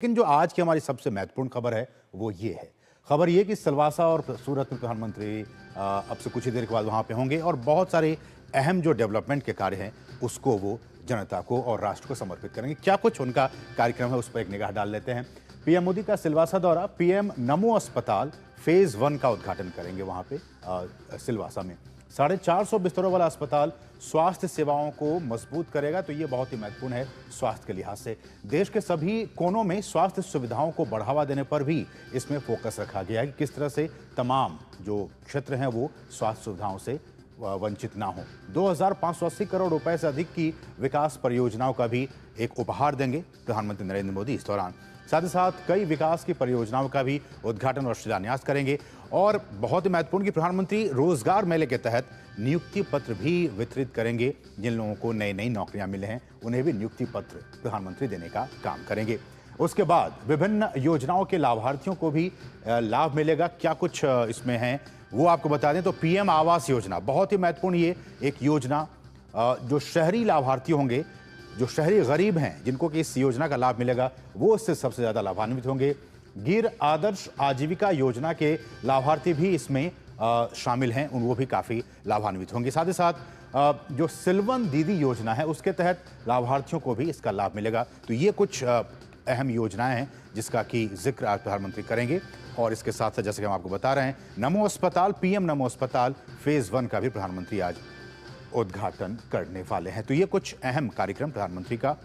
लेकिन जो आज की हमारी सबसे महत्वपूर्ण खबर है वो ये है। खबर ये कि सिलवासा और सूरत में प्रधानमंत्री अब से कुछ ही देर के बाद वहां पे होंगे और बहुत सारे अहम जो डेवलपमेंट के कार्य हैं उसको वो जनता को और राष्ट्र को समर्पित करेंगे। क्या कुछ उनका कार्यक्रम है उस पर एक निगाह डाल लेते हैं। पीएम मोदी का सिलवासा दौरा, पीएम नमो अस्पताल फेज 1 का उद्घाटन करेंगे वहां पे सिलवासा में। 450 बिस्तरों वाला अस्पताल स्वास्थ्य सेवाओं को मजबूत करेगा, तो ये बहुत ही महत्वपूर्ण है स्वास्थ्य के लिहाज से। देश के सभी कोनों में स्वास्थ्य सुविधाओं को बढ़ावा देने पर भी इसमें फोकस रखा गया है कि किस तरह से तमाम जो क्षेत्र हैं वो स्वास्थ्य सुविधाओं से वंचित ना हो। 2580 करोड़ रुपए से अधिक की विकास परियोजनाओं का भी एक उपहार देंगे प्रधानमंत्री नरेंद्र मोदी इस दौरान। साथ ही साथ कई विकास की परियोजनाओं का भी उद्घाटन और शिलान्यास करेंगे। और बहुत ही महत्वपूर्ण कि प्रधानमंत्री रोजगार मेले के तहत नियुक्ति पत्र भी वितरित करेंगे। जिन लोगों को नई नई नौकरियां मिले हैं उन्हें भी नियुक्ति पत्र प्रधानमंत्री देने का काम करेंगे। उसके बाद विभिन्न योजनाओं के लाभार्थियों को भी लाभ मिलेगा। क्या कुछ इसमें है वो आपको बता दें तो पीएम आवास योजना बहुत ही महत्वपूर्ण, ये एक योजना जो शहरी लाभार्थी होंगे, जो शहरी गरीब हैं जिनको कि इस योजना का लाभ मिलेगा, वो इससे सबसे ज्यादा लाभान्वित होंगे। गिर आदर्श आजीविका योजना के लाभार्थी भी इसमें शामिल हैं, वो भी काफी लाभान्वित होंगे। साथ ही साथ जो सिलवन दीदी योजना है उसके तहत लाभार्थियों को भी इसका लाभ मिलेगा। तो ये कुछ अहम योजनाएं हैं जिसका कि जिक्र आज प्रधानमंत्री करेंगे। और इसके साथ साथ जैसे कि हम आपको बता रहे हैं, नमो अस्पताल, पीएम नमो अस्पताल फेज 1 का भी प्रधानमंत्री आज उद्घाटन करने वाले हैं। तो ये कुछ अहम कार्यक्रम प्रधानमंत्री का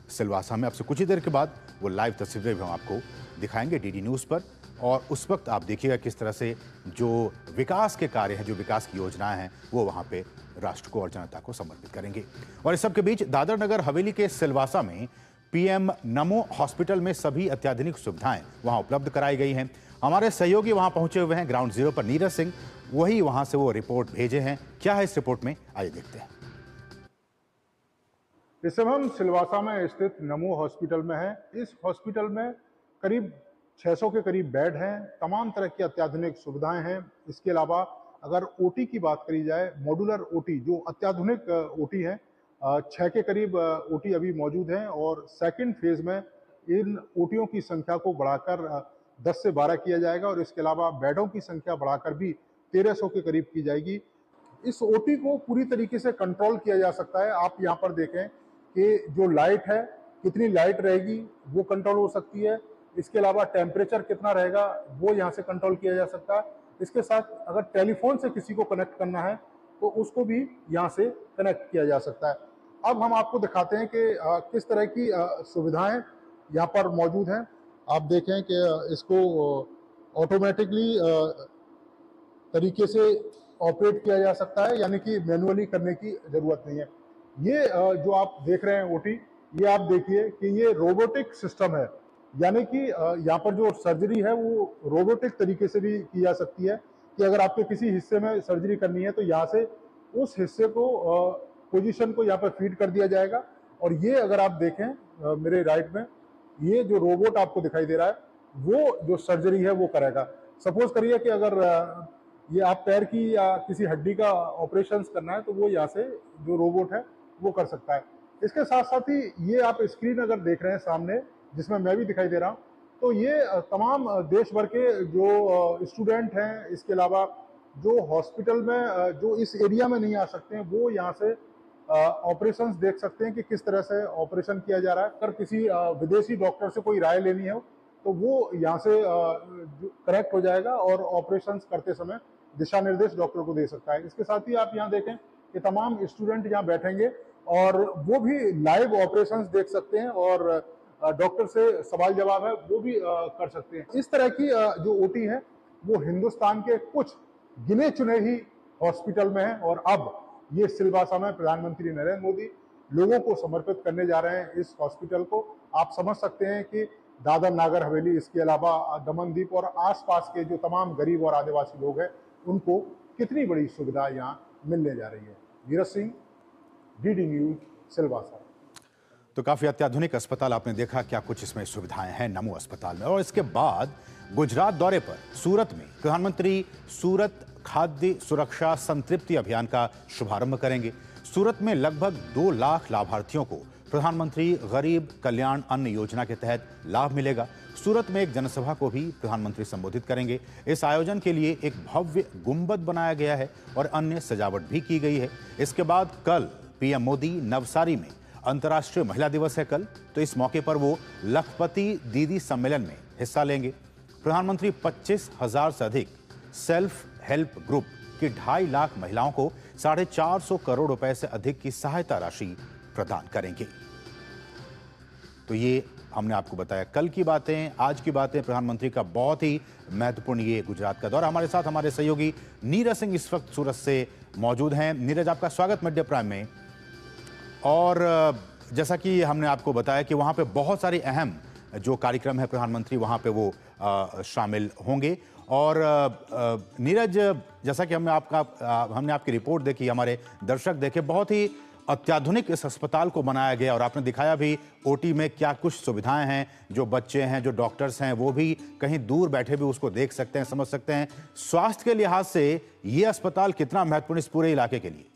सिलवासा में। अब से कुछ ही देर के बाद वो लाइव तस्वीरें भी हम आपको दिखाएंगे डीडी न्यूज़ पर। और उस वक्त आप देखिएगा किस तरह से जो विकास के कार्य हैं, जो विकास की योजनाएं हैं, वो वहां पे राष्ट्र को और जनता को समर्पित करेंगे। और इस सब के बीच दादर नगर हवेली के सिलवासा में पीएम नमो हॉस्पिटल में सभी अत्याधुनिक सुविधाएं वहां उपलब्ध कराई गई हैं। हमारे सहयोगी वहां पहुंचे हुए हैं ग्राउंड जीरो पर, नीरज सिंह, वही वहां से वो रिपोर्ट भेजे हैं। क्या है इस रिपोर्ट में, आइए देखते हैं। इस समय हम सिलवासा में स्थित नमो हॉस्पिटल में हैं। इस हॉस्पिटल में करीब 600 के करीब बेड हैं, तमाम तरह की अत्याधुनिक सुविधाएं हैं। इसके अलावा अगर ओटी की बात करी जाए, मॉड्यूलर ओटी जो अत्याधुनिक ओटी है, 6 के करीब ओटी अभी मौजूद हैं। और सेकंड फेज में इन ओटियों की संख्या को बढ़ाकर 10 से 12 किया जाएगा। और इसके अलावा बेडों की संख्या बढ़ाकर भी 1300 के करीब की जाएगी। इस ओटी को पूरी तरीके से कंट्रोल किया जा सकता है। आप यहाँ पर देखें कि जो लाइट है, कितनी लाइट रहेगी वो कंट्रोल हो सकती है। इसके अलावा टेम्परेचर कितना रहेगा वो यहाँ से कंट्रोल किया जा सकता है। इसके साथ अगर टेलीफोन से किसी को कनेक्ट करना है तो उसको भी यहाँ से कनेक्ट किया जा सकता है। अब हम आपको दिखाते हैं कि किस तरह की सुविधाएं यहाँ पर मौजूद हैं। आप देखें कि इसको ऑटोमेटिकली तरीके से ऑपरेट किया जा सकता है, यानी कि मैनुअली करने की जरूरत नहीं है। ये जो आप देख रहे हैं ओटी, ये आप देखिए कि ये रोबोटिक सिस्टम है, यानी कि यहाँ पर जो सर्जरी है वो रोबोटिक तरीके से भी की जा सकती है। कि अगर आपके किसी हिस्से में सर्जरी करनी है तो यहाँ से उस हिस्से को पोजीशन को यहाँ पर फीड कर दिया जाएगा। और ये अगर आप देखें मेरे राइट में, ये जो रोबोट आपको दिखाई दे रहा है वो जो सर्जरी है वो करेगा। सपोज करिए कि अगर ये आप पैर की या किसी हड्डी का ऑपरेशन करना है तो वो यहाँ से जो रोबोट है वो कर सकता है। इसके साथ साथ ही ये आप स्क्रीन अगर देख रहे हैं सामने, जिसमें मैं भी दिखाई दे रहा हूँ, तो ये तमाम देश भर के जो स्टूडेंट हैं, इसके अलावा जो हॉस्पिटल में जो इस एरिया में नहीं आ सकते हैं, वो यहाँ से ऑपरेशंस देख सकते हैं कि किस तरह से ऑपरेशन किया जा रहा है। अगर किसी विदेशी डॉक्टर से कोई राय लेनी है तो वो यहाँ से कनेक्ट हो जाएगा और ऑपरेशंस करते समय दिशा निर्देश डॉक्टर को दे सकता है। इसके साथ ही आप यहाँ देखें कि तमाम स्टूडेंट यहाँ बैठेंगे और वो भी लाइव ऑपरेशंस देख सकते हैं और डॉक्टर से सवाल जवाब है वो भी कर सकते हैं। इस तरह की जो ओटी है वो हिंदुस्तान के कुछ गिने चुने ही हॉस्पिटल में है। और अब ये सिलवासा में प्रधानमंत्री नरेंद्र मोदी लोगों को समर्पित करने जा रहे हैं इस हॉस्पिटल को। आप समझ सकते हैं कि दादर नागर हवेली, इसके अलावा दमनदीप और आसपास के जो तमाम गरीब और आदिवासी लोग हैं उनको कितनी बड़ी सुविधा यहाँ मिलने जा रही है। Neeraj Singh, DD news, Silvassa. तो काफी अत्याधुनिक अस्पताल आपने देखा, क्या कुछ इसमें सुविधाएं हैं नमो अस्पताल में। और इसके बाद गुजरात दौरे पर सूरत में प्रधानमंत्री सूरत खाद्य सुरक्षा संतृप्ति अभियान का शुभारंभ करेंगे। सूरत में लगभग 2 लाख लाभार्थियों को प्रधानमंत्री गरीब कल्याण अन्न योजना के तहत लाभ मिलेगा। सूरत में एक जनसभा को भी प्रधानमंत्री संबोधित करेंगे। इस आयोजन के लिए एक भव्य गुंबद बनाया गया है और अन्य सजावट भी की गई है। इसके बाद कल पीएम मोदी नवसारी में अंतर्राष्ट्रीय महिला दिवस है कल, तो इस मौके पर वो लखपति दीदी सम्मेलन में हिस्सा लेंगे। प्रधानमंत्री 25,000 से अधिक सेल्फ हेल्प ग्रुप की 2.5 लाख महिलाओं को 450 करोड़ रुपए से अधिक की सहायता राशि प्रदान करेंगे। तो ये हमने आपको बताया कल की बातें, आज की बातें, प्रधानमंत्री का बहुत ही महत्वपूर्ण ये गुजरात का दौरा। हमारे साथ हमारे सहयोगी नीरज सिंह इस वक्त सूरत से मौजूद हैं। नीरज, आपका स्वागत मिड डे प्राइम में। और जैसा कि हमने आपको बताया कि वहाँ पे बहुत सारे अहम जो कार्यक्रम है प्रधानमंत्री वहाँ पे वो शामिल होंगे। और नीरज, जैसा कि हमने आपकी रिपोर्ट देखी, हमारे दर्शक देखे, बहुत ही अत्याधुनिक इस अस्पताल को बनाया गया और आपने दिखाया भी ओटी में क्या कुछ सुविधाएं हैं। जो बच्चे हैं, जो डॉक्टर्स हैं, वो भी कहीं दूर बैठे भी उसको देख सकते हैं, समझ सकते हैं। स्वास्थ्य के लिहाज से ये अस्पताल कितना महत्वपूर्ण इस पूरे इलाके के लिए?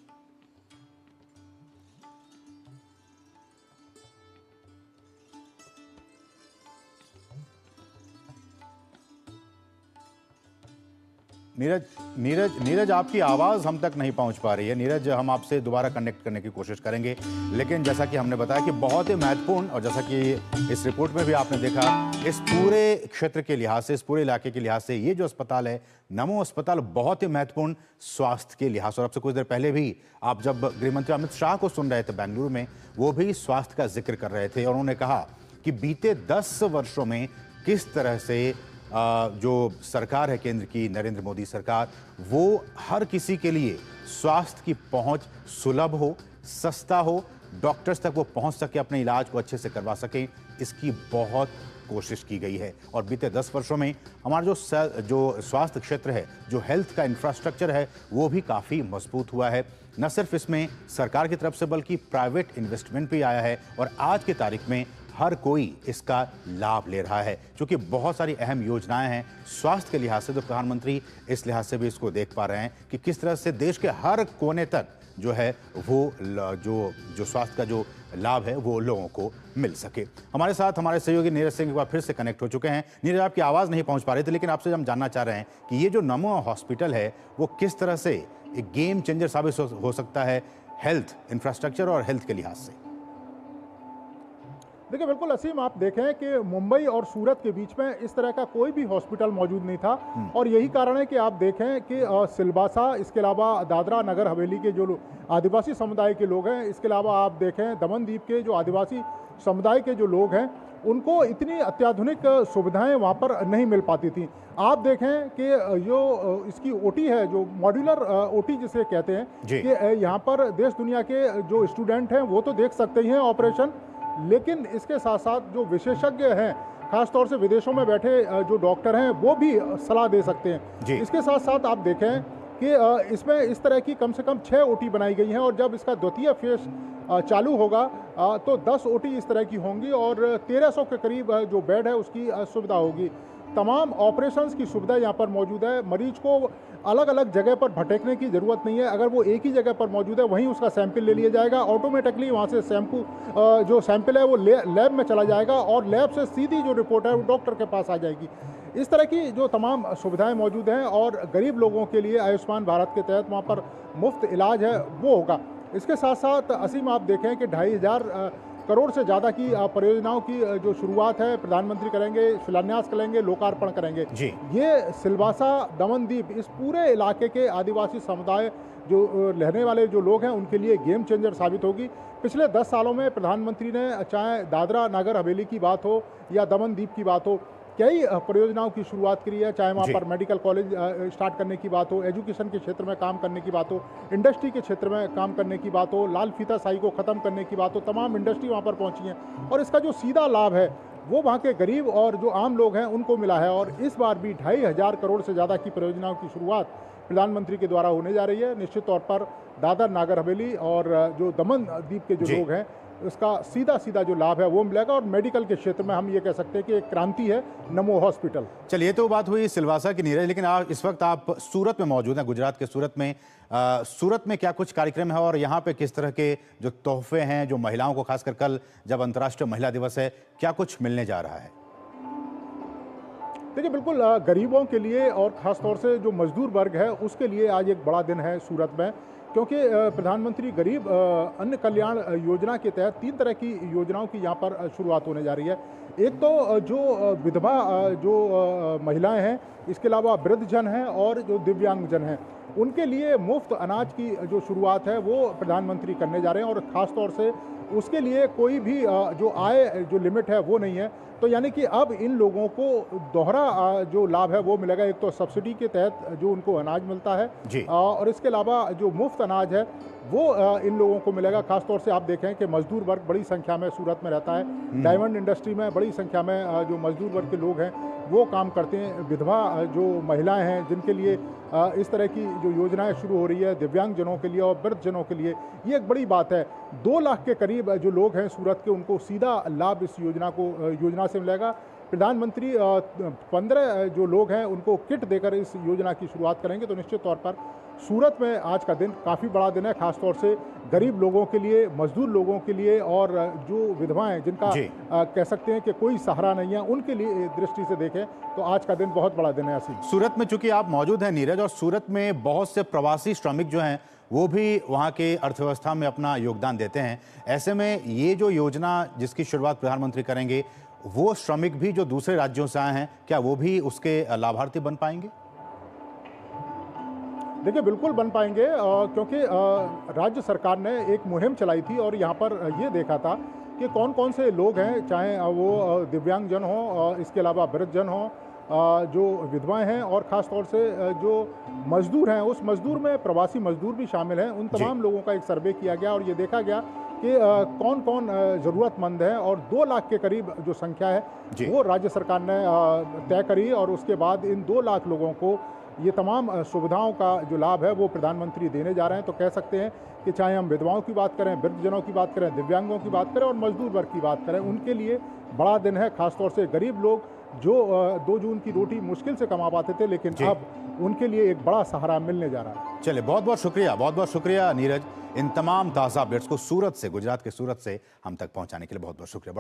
नीरज, आपकी आवाज हम तक नहीं पहुंच पा रही है। नीरज, हम आपसे दोबारा कनेक्ट करने की कोशिश करेंगे, लेकिन जैसा कि हमने बताया कि बहुत ही महत्वपूर्ण, और जैसा कि इस रिपोर्ट में भी आपने देखा, इस पूरे क्षेत्र के लिहाज से, इस पूरे इलाके के लिहाज से ये जो अस्पताल है नमो अस्पताल, बहुत ही महत्वपूर्ण स्वास्थ्य के लिहाज। और अब से कुछ देर पहले भी आप जब गृहमंत्री अमित शाह को सुन रहे थे बेंगलुरु में, वो भी स्वास्थ्य का जिक्र कर रहे थे और उन्होंने कहा कि बीते 10 वर्षों में किस तरह से जो सरकार है केंद्र की, नरेंद्र मोदी सरकार, वो हर किसी के लिए स्वास्थ्य की पहुंच सुलभ हो, सस्ता हो, डॉक्टर्स तक वो पहुंच सके, अपने इलाज को अच्छे से करवा सके, इसकी बहुत कोशिश की गई है। और बीते 10 वर्षों में हमारा जो स्वास्थ्य क्षेत्र है, जो हेल्थ का इंफ्रास्ट्रक्चर है, वो भी काफ़ी मजबूत हुआ है। न सिर्फ इसमें सरकार की तरफ से बल्कि प्राइवेट इन्वेस्टमेंट भी आया है और आज की तारीख में हर कोई इसका लाभ ले रहा है। क्योंकि बहुत सारी अहम योजनाएं हैं स्वास्थ्य के लिहाज से, तो प्रधानमंत्री इस लिहाज से भी इसको देख पा रहे हैं कि किस तरह से देश के हर कोने तक जो है वो जो स्वास्थ्य का जो लाभ है वो लोगों को मिल सके। हमारे साथ हमारे सहयोगी नीरज सिंह एक बार फिर से कनेक्ट हो चुके हैं। नीरज, आपकी आवाज़ नहीं पहुंच पा रही थी, लेकिन आपसे हम जानना चाह रहे हैं कि ये जो नमो हॉस्पिटल है वो किस तरह से एक गेम चेंजर साबित हो सकता है हेल्थ इंफ्रास्ट्रक्चर और हेल्थ के लिहाज से। देखिए, बिल्कुल असीम, आप देखें कि मुंबई और सूरत के बीच में इस तरह का कोई भी हॉस्पिटल मौजूद नहीं था और यही कारण है कि आप देखें कि सिलवासा, इसके अलावा दादरा नगर हवेली के जो आदिवासी समुदाय के लोग हैं, इसके अलावा आप देखें दमनदीप के जो आदिवासी समुदाय के जो लोग हैं, उनको इतनी अत्याधुनिक सुविधाएं वहाँ पर नहीं मिल पाती थी। आप देखें कि जो इसकी ओटी है, जो मॉड्यूलर ओटी जिसे कहते हैं, कि यहाँ पर देश दुनिया के जो स्टूडेंट हैं वो तो देख सकते ही हैं ऑपरेशन, लेकिन इसके साथ साथ जो विशेषज्ञ हैं, खासतौर से विदेशों में बैठे जो डॉक्टर हैं, वो भी सलाह दे सकते हैं। इसके साथ साथ आप देखें कि इसमें इस तरह की कम से कम 6 ओटी बनाई गई हैं और जब इसका द्वितीय फेज चालू होगा तो 10 ओटी इस तरह की होंगी और 1300 के करीब जो बेड है उसकी सुविधा होगी। तमाम ऑपरेशंस की सुविधा यहाँ पर मौजूद है। मरीज को अलग अलग जगह पर भटकने की ज़रूरत नहीं है। अगर वो एक ही जगह पर मौजूद है वहीं उसका सैंपल ले लिया जाएगा, ऑटोमेटिकली वहाँ से जो सैंपल है वो लैब में चला जाएगा और लैब से सीधी जो रिपोर्ट है वो डॉक्टर के पास आ जाएगी। इस तरह की जो तमाम सुविधाएं मौजूद हैं और गरीब लोगों के लिए आयुष्मान भारत के तहत वहाँ पर मुफ्त इलाज है वो होगा। इसके साथ साथ असीम, आप देखें कि 2,500 करोड़ से ज़्यादा की परियोजनाओं की जो शुरुआत है प्रधानमंत्री करेंगे, शिलान्यास करेंगे, लोकार्पण करेंगे। ये सिलवासा, दमनदीप, इस पूरे इलाके के आदिवासी समुदाय जो रहने वाले जो लोग हैं उनके लिए गेम चेंजर साबित होगी। पिछले 10 सालों में प्रधानमंत्री ने चाहे दादरा नगर हवेली की बात हो या दमनदीप की बात हो, कई परियोजनाओं की शुरुआत करी है। चाहे वहाँ पर मेडिकल कॉलेज स्टार्ट करने की बात हो, एजुकेशन के क्षेत्र में काम करने की बात हो, इंडस्ट्री के क्षेत्र में काम करने की बात हो, लाल फीताशाही को ख़त्म करने की बात हो, तमाम इंडस्ट्री वहाँ पर पहुँची हैं और इसका जो सीधा लाभ है वो वहाँ के गरीब और जो आम लोग हैं उनको मिला है। और इस बार भी 2,500 करोड़ से ज़्यादा की परियोजनाओं की शुरुआत प्रधानमंत्री के द्वारा होने जा रही है। निश्चित तौर पर दादर नागर हवेली और जो दमन द्वीप के जो लोग हैं, उसका सीधा सीधा जो लाभ है वो मिलेगा। और मेडिकल के क्षेत्र में हम ये कह सकते हैं कि एक क्रांति है नमो हॉस्पिटल। चलिए, तो बात हुई सिलवासा की नीरज, लेकिन इस वक्त आप सूरत में मौजूद हैं, गुजरात के सूरत में। सूरत में क्या कुछ कार्यक्रम है और यहाँ पे किस तरह के जो तोहफे हैं जो महिलाओं को, खासकर कल जब अंतर्राष्ट्रीय महिला दिवस है, क्या कुछ मिलने जा रहा है? देखिए, बिल्कुल गरीबों के लिए और ख़ास तौर से जो मजदूर वर्ग है उसके लिए आज एक बड़ा दिन है सूरत में, क्योंकि प्रधानमंत्री गरीब अन्न कल्याण योजना के तहत 3 तरह की योजनाओं की यहाँ पर शुरुआत होने जा रही है। एक तो जो विधवा जो महिलाएं हैं, इसके अलावा वृद्धजन हैं और जो दिव्यांगजन हैं, उनके लिए मुफ्त अनाज की जो शुरुआत है वो प्रधानमंत्री करने जा रहे हैं। और ख़ास तौर से उसके लिए कोई भी जो आय जो लिमिट है वो नहीं है। तो यानी कि अब इन लोगों को दोहरा जो लाभ है वो मिलेगा। एक तो सब्सिडी के तहत जो उनको अनाज मिलता है और इसके अलावा जो मुफ्त अनाज है वो इन लोगों को मिलेगा। खासतौर से आप देखें कि मजदूर वर्ग बड़ी संख्या में सूरत में रहता है। डायमंड इंडस्ट्री में बड़ी संख्या में जो मजदूर वर्ग के लोग हैं वो काम करते हैं। विधवा जो महिलाएं हैं जिनके लिए इस तरह की जो योजनाएं शुरू हो रही है, दिव्यांगजनों के लिए और वृद्धजनों के लिए, ये एक बड़ी बात है। 2 लाख के करीब जो लोग हैं सूरत के, उनको सीधा लाभ इस योजना से मिलेगा। प्रधानमंत्री 15 जो लोग हैं उनको किट देकर इस योजना की शुरुआत करेंगे। तो निश्चित तौर पर सूरत में आज का दिन काफ़ी बड़ा दिन है, खासतौर से गरीब लोगों के लिए, मजदूर लोगों के लिए और जो विधवाएं जिनका कह सकते हैं कि कोई सहारा नहीं है, उनके लिए दृष्टि से देखें तो आज का दिन बहुत बड़ा दिन है। असीम, सूरत में चूंकि आप मौजूद हैं नीरज, और सूरत में बहुत से प्रवासी श्रमिक जो हैं वो भी वहाँ के अर्थव्यवस्था में अपना योगदान देते हैं। ऐसे में ये जो योजना जिसकी शुरुआत प्रधानमंत्री करेंगे, वो श्रमिक भी जो दूसरे राज्यों से आए हैं, क्या वो भी उसके लाभार्थी बन पाएंगे? देखिए, बिल्कुल बन पाएंगे, क्योंकि राज्य सरकार ने एक मुहिम चलाई थी और यहाँ पर ये देखा था कि कौन कौन से लोग हैं, चाहे वो दिव्यांगजन हो, इसके अलावा वृद्धजन हो, जो विधवाएं हैं और ख़ास तौर से जो मजदूर हैं, उस मजदूर में प्रवासी मजदूर भी शामिल हैं। उन तमाम लोगों का एक सर्वे किया गया और ये देखा गया कि कौन कौन ज़रूरतमंद है, और 2 लाख के करीब जो संख्या है वो राज्य सरकार ने तय करी। और उसके बाद इन 2 लाख लोगों को ये तमाम सुविधाओं का जो लाभ है वो प्रधानमंत्री देने जा रहे हैं। तो कह सकते हैं कि चाहे हम विधवाओं की बात करें, वृद्धजनों की बात करें, दिव्यांगों की बात करें और मजदूर वर्ग की बात करें, उनके लिए बड़ा दिन है। खासतौर से गरीब लोग जो 2 जून की रोटी मुश्किल से कमा पाते थे, लेकिन अब उनके लिए एक बड़ा सहारा मिलने जा रहा है। चलिए, बहुत बहुत शुक्रिया नीरज, इन तमाम ताज़ा अपडेट्स को सूरत से, गुजरात के सूरत से हम तक पहुंचाने के लिए बहुत बहुत शुक्रिया।